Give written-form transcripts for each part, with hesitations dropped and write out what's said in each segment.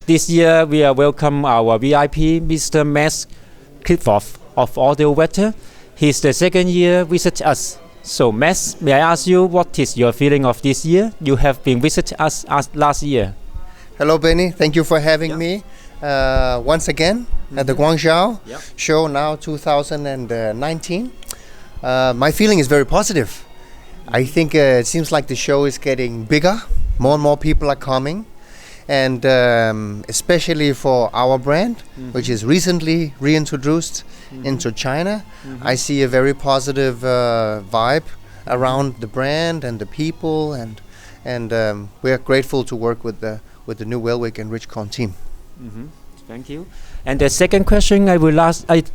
This year we are welcome our VIP, Mr. MADS KLIFOTH of Audiovector. He's the second year visit us. So MADS, may I ask you what is your feeling of this year? You have been visit us last year. Hello Benny, thank you for having me once again at the Guangzhou show now 2019. My feeling is very positive. I think it seems like the show is getting bigger, more and more people are coming, and especially for our brand, which is recently reintroduced into China, I see a very positive vibe around the brand and the people, and we are grateful to work with the new Welwick and Richcon team. Thank you. And the second question I'd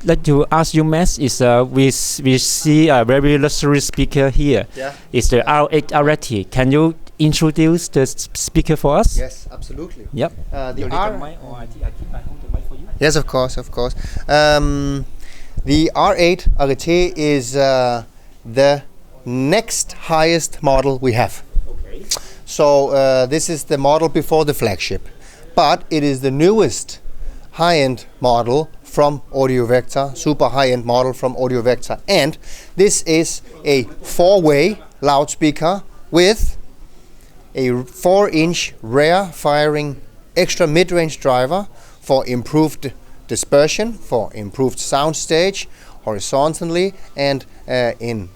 like to ask you, MADS, is we see a very luxury speaker here. Yeah. It's the R8 RT. Can you introduce the speaker for us? Yes, absolutely. Yep. The you need R- the mic, or I hold the mic for you? Yes, of course. The R8 RT is the next highest model we have. Okay. So this is the model before the flagship, but it is the newest high-end model from Audiovector, super high-end model from Audiovector, and this is a 4-way loudspeaker with a 4-inch rear firing extra mid-range driver for improved dispersion, for improved soundstage horizontally and in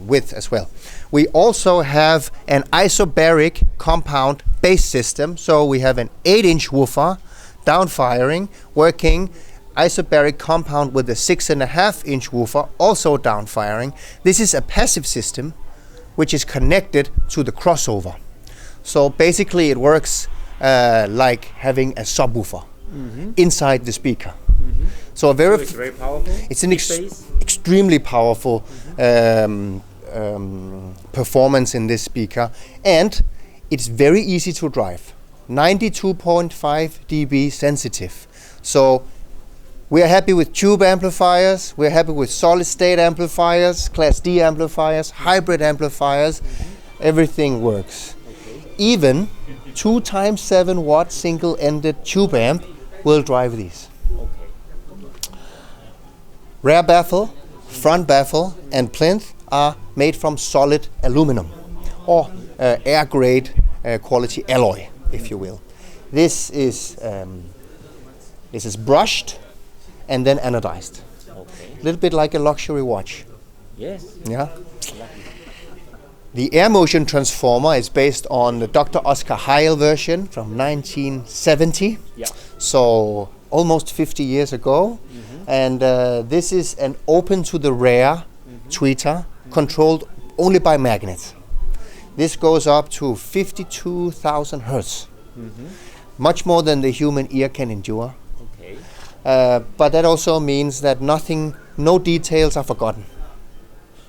width as well. We also have an isobaric compound bass system, so we have an 8-inch woofer downfiring, working isobaric compound with a 6.5-inch woofer, also downfiring. This is a passive system which is connected to the crossover. So basically it works like having a subwoofer inside the speaker. So It's very powerful. It's an extremely powerful performance in this speaker, and it's very easy to drive. 92.5 dB sensitive. So we are happy with tube amplifiers, we're happy with solid state amplifiers, class D amplifiers, hybrid amplifiers, everything works. Even 2x7 watt single ended tube amp will drive these. Rear baffle, front baffle and plinth are made from solid aluminum or air grade quality alloy, if you will. This is brushed and then anodized. A little bit like a luxury watch. Yes. Yeah. The air motion transformer is based on the Dr. Oscar Heil version from 1970. Yeah. So almost 50 years ago. And this is an open to the rear tweeter controlled only by magnets. This goes up to 52,000 hertz. Much more than the human ear can endure. Okay. But that also means that no details are forgotten,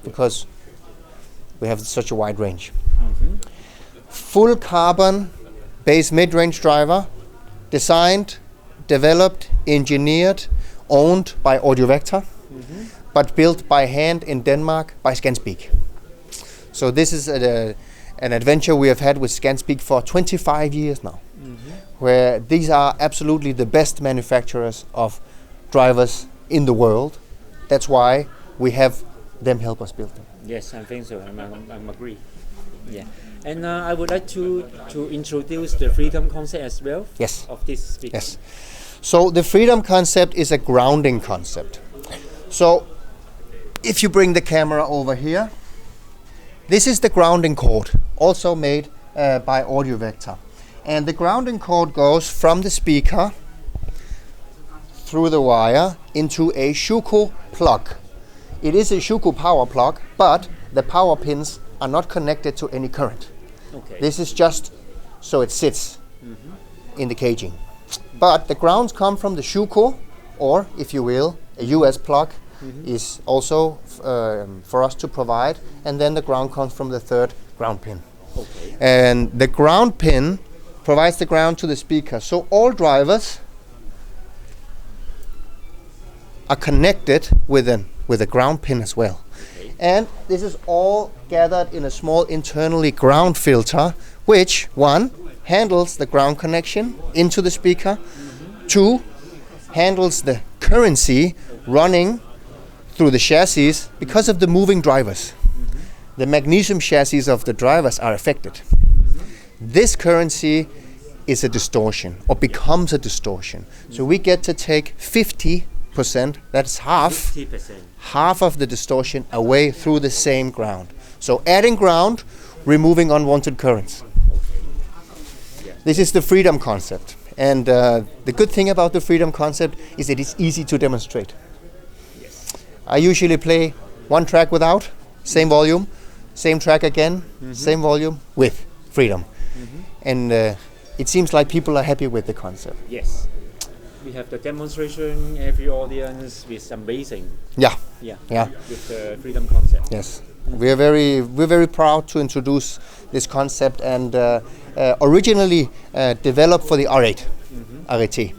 because we have such a wide range. Full carbon bass mid-range driver, designed, developed, engineered, owned by Audiovector, but built by hand in Denmark by Scanspeak. So this is an adventure we have had with Scanspeak for 25 years now, where these are absolutely the best manufacturers of drivers in the world. That's why we have them help us build them. Yes, I think so. I'm agree. Yeah, and I would like to introduce the freedom concept as well. Yes. Of this speaker. Yes. So the freedom concept is a grounding concept. So if you bring the camera over here, this is the grounding cord, also made by Audiovector. And the grounding cord goes from the speaker through the wire into a Schuko plug. It is a Schuko power plug, but the power pins are not connected to any current. Okay. This is just so it sits in the caging. But the grounds come from the Schuko, or if you will, a US plug is also for us to provide, and then the ground comes from the third ground pin. Okay. And the ground pin provides the ground to the speaker. So all drivers are connected with a ground pin as well. Okay. And this is all gathered in a small internally ground filter, which one handles the ground connection into the speaker, two handles the currency running through the chassis because of the moving drivers. The magnesium chassis of the drivers are affected. This currency is a distortion or becomes a distortion. So we get to take 50%, that's half, 50%. half of the distortion away through the same ground. So adding ground, removing unwanted currents. This is the freedom concept. And the good thing about the freedom concept is that it's easy to demonstrate. I usually play one track without, same volume, same track again, same volume with freedom. And it seems like people are happy with the concept. Yes. We have the demonstration, every audience is amazing. Yeah. With the freedom concept. Yes. We're very proud to introduce this concept and originally developed for the R8, RAT.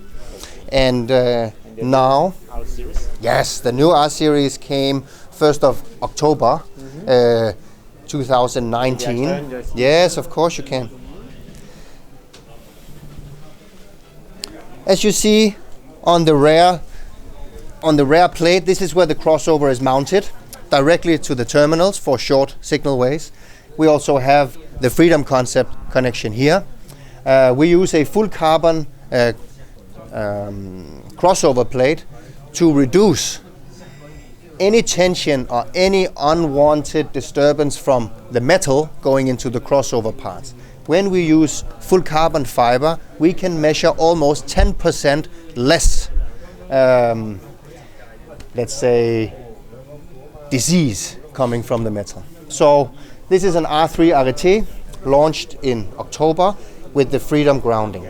And now, Our series. yes, the new R series came 1st of October 2019. Yes, of course you can. As you see on the rear plate, this is where the crossover is mounted directly to the terminals for short signal waves. We also have the freedom concept connection here. We use a full carbon crossover plate to reduce any tension or any unwanted disturbance from the metal going into the crossover parts. When we use full carbon fiber, we can measure almost 10% less, let's say, disease coming from the metal. So this is an R3 RT launched in October with the freedom grounding.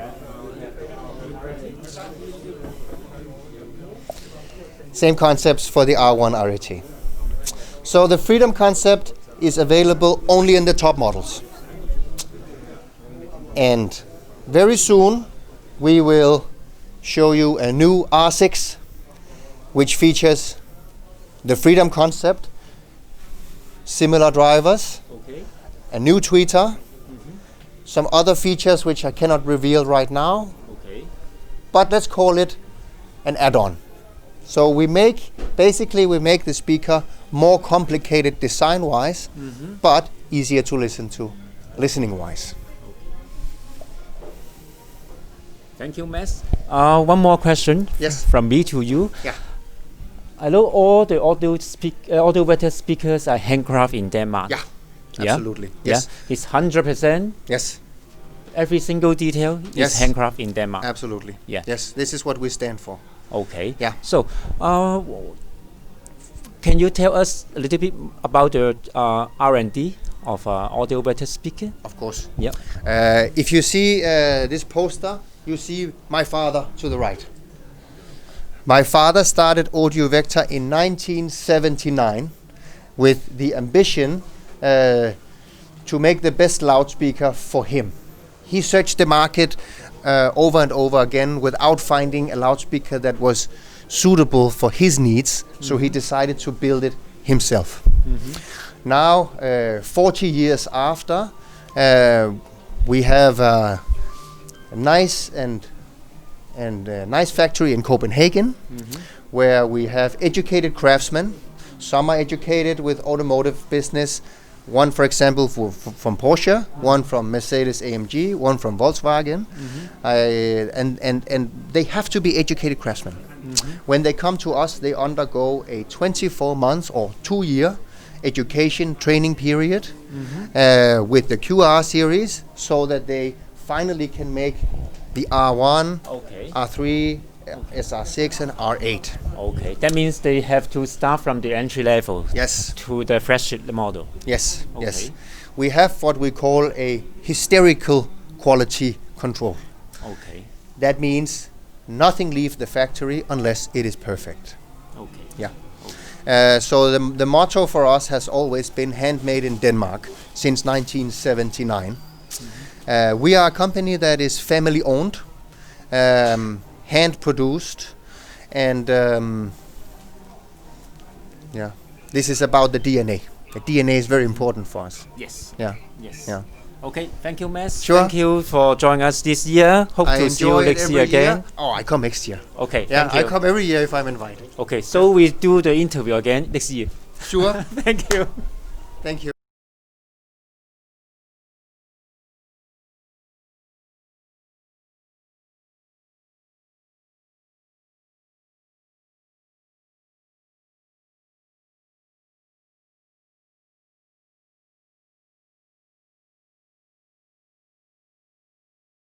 Same concepts for the R1 RT. So the freedom concept is available only in the top models. And very soon we will show you a new R6 which features the freedom concept, similar drivers, a new tweeter, some other features which I cannot reveal right now, but let's call it an add-on. So we make the speaker more complicated design-wise, but easier to listen to, listening-wise. Thank you, Mads. One more question from me to you. Yeah. I know all the Audiovector speakers are handcrafted in Denmark. Yeah, absolutely. Yeah? Yes. It's 100%. Yes. Every single detail is handcrafted in Denmark. Absolutely. Yeah. Yes, this is what we stand for. Okay. Yeah. So, can you tell us a little bit about the R&D of Audiovector speaker? Of course. Yeah. If you see this poster, you see my father to the right. My father started Audiovector in 1979 with the ambition to make the best loudspeaker for him. He searched the market over and over again without finding a loudspeaker that was suitable for his needs, so he decided to build it himself. Now, 40 years after, we have a nice nice factory in Copenhagen, where we have educated craftsmen. Some are educated with automotive business. One, for example, from Porsche, one from Mercedes AMG, one from Volkswagen, and they have to be educated craftsmen. When they come to us, they undergo a 24 months or 2-year education training period with the QR series, so that they finally can make the R1, R3, SR6 and R8. Okay, that means they have to start from the entry level to the flagship model. Yes, yes. We have what we call a hysterical quality control. Okay. That means nothing leaves the factory unless it is perfect. Okay. Yeah. So the motto for us has always been handmade in Denmark since 1979. We are a company that is family owned, hand produced, and this This is about the DNA. The DNA is very important for us. Yes. Yeah. Yes. Yeah. Okay, thank you, Mads. Sure. Thank you for joining us this year. Hope I to see you enjoy it next year every again. Oh, I come next year. Okay, Yeah, thank you. I come every year if I'm invited. Okay, so we do the interview again next year. Sure. Thank you. Thank you.